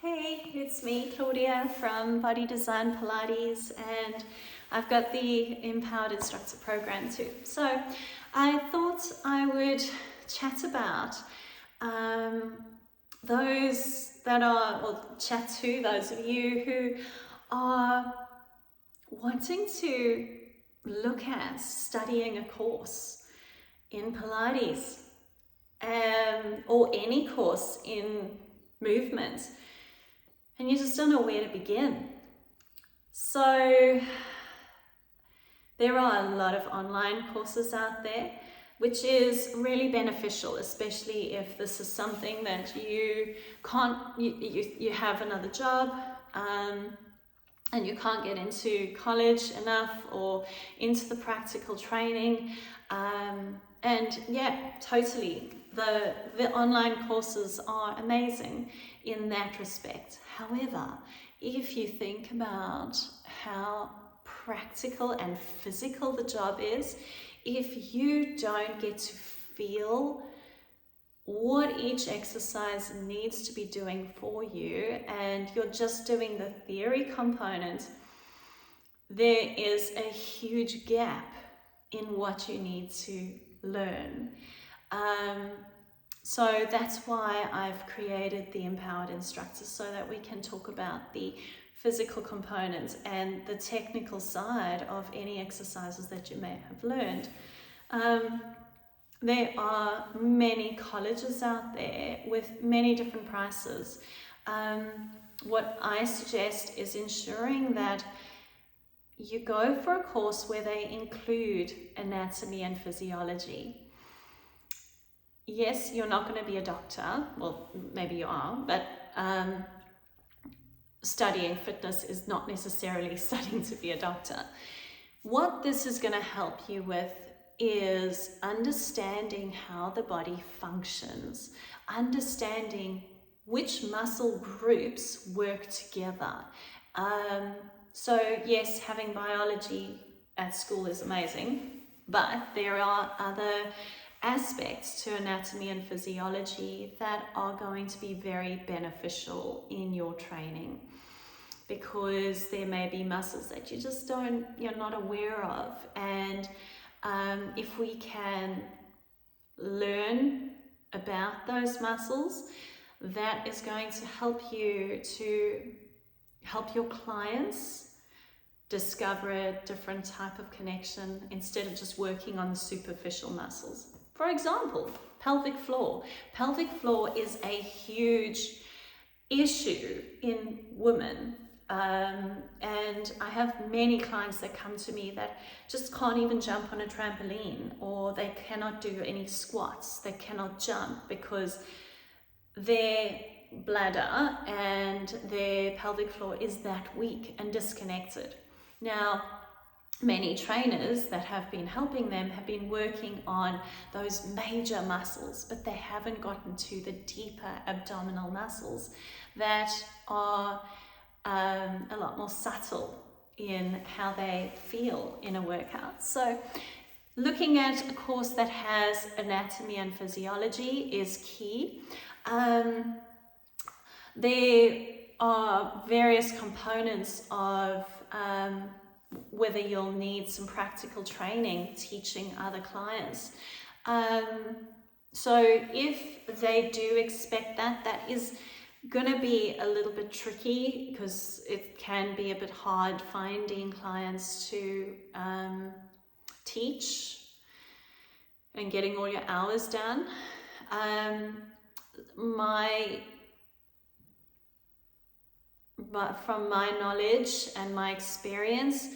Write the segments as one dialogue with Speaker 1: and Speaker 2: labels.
Speaker 1: Hey, it's me, Claudia from Body Design Pilates, and I've got the Empowered Instructor program too. So I thought I would chat about chat to those of you who are wanting to look at studying a course in Pilates or any course in movement, and you just don't know where to begin. So there are a lot of online courses out there, which is really beneficial, especially if this is something that you have another job and you can't get into college enough or into the practical training. And yeah, totally. The online courses are amazing in that respect. However, if you think about how practical and physical the job is, if you don't get to feel what each exercise needs to be doing for you and you're just doing the theory component, there is a huge gap in what you need to learn. So that's why I've created the Empowered Instructor, so that we can talk about the physical components and the technical side of any exercises that you may have learned. There are many colleges out there with many different prices. What I suggest is ensuring that you go for a course where they include anatomy and physiology. Yes, you're not going to be a doctor. Well, maybe you are, but studying fitness is not necessarily studying to be a doctor. What this is going to help you with is understanding how the body functions, understanding which muscle groups work together. So yes, having biology at school is amazing, but there are other aspects to anatomy and physiology that are going to be very beneficial in your training, because there may be muscles that you're not aware of. And if we can learn about those muscles, that is going to help you to help your clients discover a different type of connection instead of just working on the superficial muscles. For example, pelvic floor. Pelvic floor is a huge issue in women. And I have many clients that come to me that just can't even jump on a trampoline, or they cannot do any squats, they cannot jump because their bladder and their pelvic floor is that weak and disconnected. Now, many trainers that have been helping them have been working on those major muscles, but they haven't gotten to the deeper abdominal muscles that are a lot more subtle in how they feel in a workout. So looking at a course that has anatomy and physiology is key. There are various components of whether you'll need some practical training teaching other clients. So if they do expect that is going to be a little bit tricky, because it can be a bit hard finding clients to teach and getting all your hours done. But from my knowledge and my experience,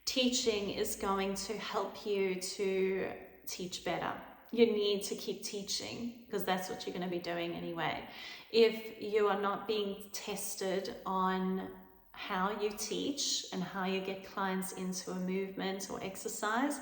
Speaker 1: teaching is going to help you to teach better. You need to keep teaching, because that's what you're going to be doing anyway. If you are not being tested on how you teach and how you get clients into a movement or exercise,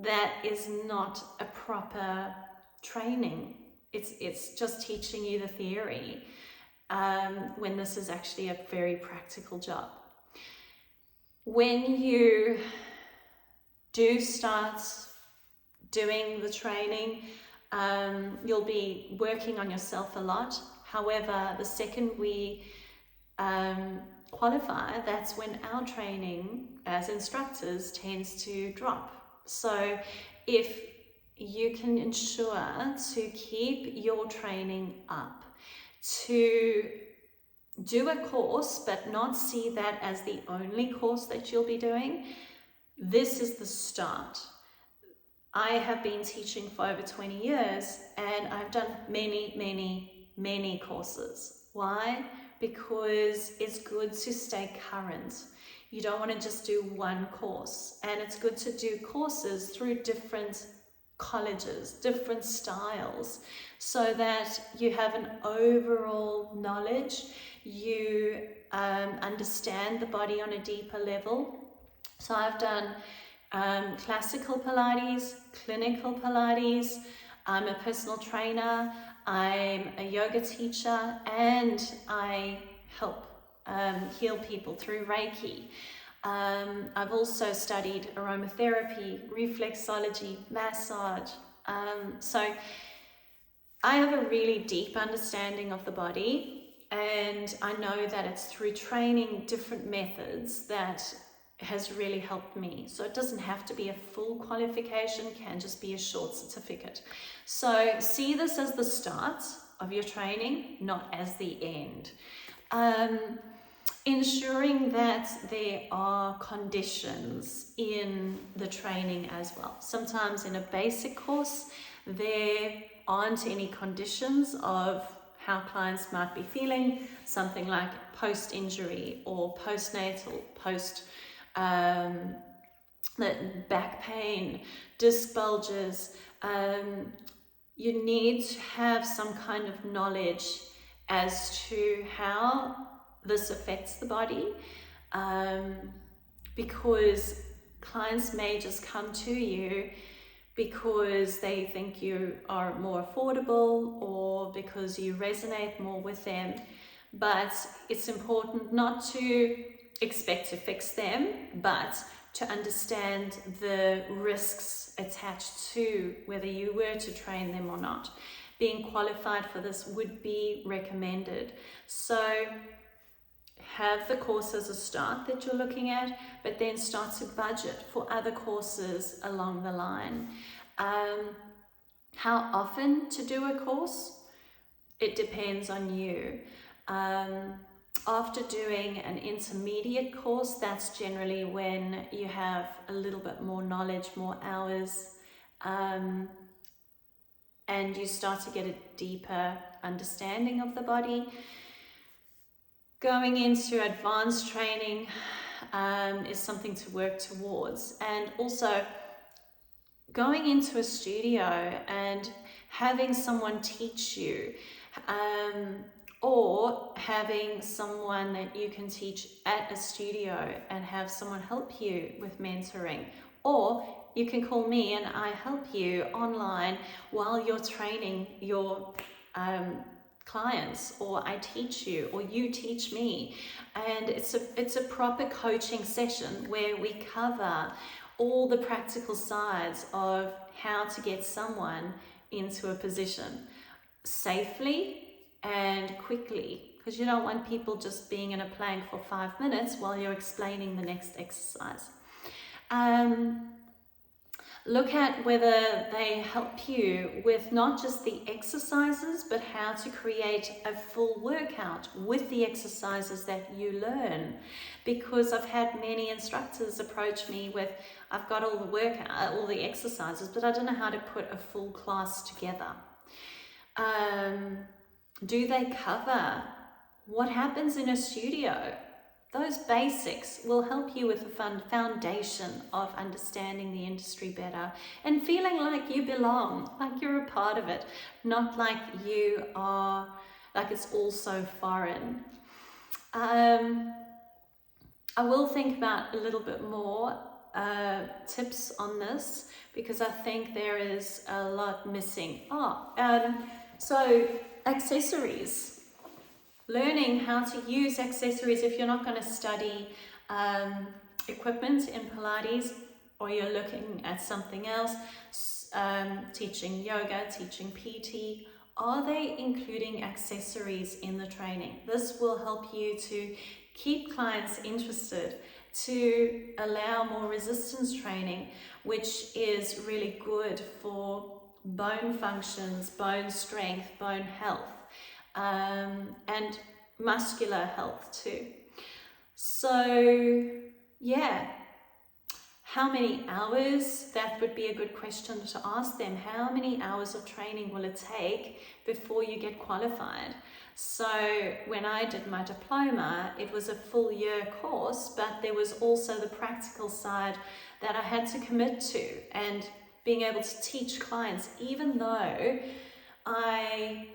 Speaker 1: that is not a proper training. It's just teaching you the theory, when this is actually a very practical job. When you do start doing the training, you'll be working on yourself a lot. However, the second we qualify, that's when our training as instructors tends to drop. So if you can ensure to keep your training up, to do a course but not see that as the only course that you'll be doing, this is the start. I have been teaching for over 20 years and I've done many courses. Why? Because it's good to stay current. You don't want to just do one course, and it's good to do courses through different colleges, different styles, so that you have an overall knowledge, you understand the body on a deeper level. So I've done classical Pilates, clinical Pilates, I'm a personal trainer, I'm a yoga teacher, and I help heal people through Reiki. I've also studied aromatherapy, reflexology, massage. So I have a really deep understanding of the body, and I know that it's through training different methods that has really helped me. So it doesn't have to be a full qualification, can just be a short certificate. So see this as the start of your training, not as the end. Ensuring that there are conditions in the training as well. Sometimes in a basic course, there aren't any conditions of how clients might be feeling, something like post-injury or postnatal, back pain, disc bulges. You need to have some kind of knowledge as to how this affects the body, because clients may just come to you because they think you are more affordable or because you resonate more with them. But it's important not to expect to fix them, but to understand the risks attached to whether you were to train them or not. Being qualified for this would be recommended. So have the course as a start that you're looking at, but then start to budget for other courses along the line. How often to do a course? It depends on you. After doing an intermediate course, that's generally when you have a little bit more knowledge, more hours, and you start to get a deeper understanding of the body. Going into advanced training is something to work towards, and also going into a studio and having someone teach you, or having someone that you can teach at a studio and have someone help you with mentoring, or you can call me and I help you online while you're training your clients, or I teach you, or you teach me. And it's a proper coaching session where we cover all the practical sides of how to get someone into a position safely and quickly, because you don't want people just being in a plank for 5 minutes while you're explaining the next exercise. Look at whether they help you with not just the exercises, but how to create a full workout with the exercises that you learn. Because I've had many instructors approach me with, I've got all the workout, all the exercises, but I don't know how to put a full class together. Do they cover what happens in a studio? Those basics will help you with the foundation of understanding the industry better and feeling like you belong, like you're a part of it, not like you are, like it's all so foreign. I will think about a little bit more tips on this, because I think there is a lot missing. So accessories. Learning how to use accessories if you're not going to study equipment in Pilates, or you're looking at something else, teaching yoga, teaching PT, are they including accessories in the training? This will help you to keep clients interested, to allow more resistance training, which is really good for bone functions, bone strength, bone health, and muscular health too. So yeah, how many hours? That would be a good question to ask them. How many hours of training will it take before you get qualified? So when I did my diploma, it was a full year course, but there was also the practical side that I had to commit to, and being able to teach clients, even though I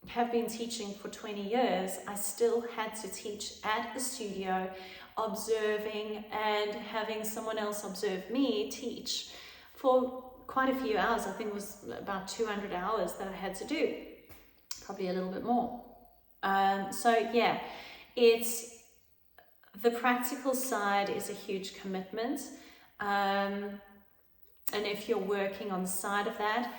Speaker 1: have been teaching for 20 years, I still had to teach at a studio, observing and having someone else observe me teach for quite a few hours. I think it was about 200 hours that I had to do, probably a little bit more. So yeah, it's the practical side is a huge commitment. And if you're working on the side of that,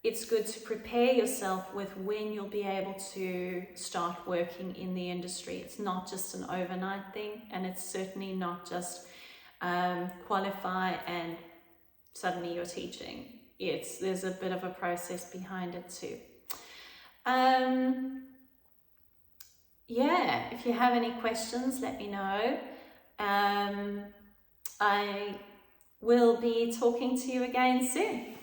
Speaker 1: it's good to prepare yourself with when you'll be able to start working in the industry. It's not just an overnight thing, and it's certainly not just qualify and suddenly you're teaching. There's a bit of a process behind it too. Yeah, if you have any questions, let me know. I will be talking to you again soon.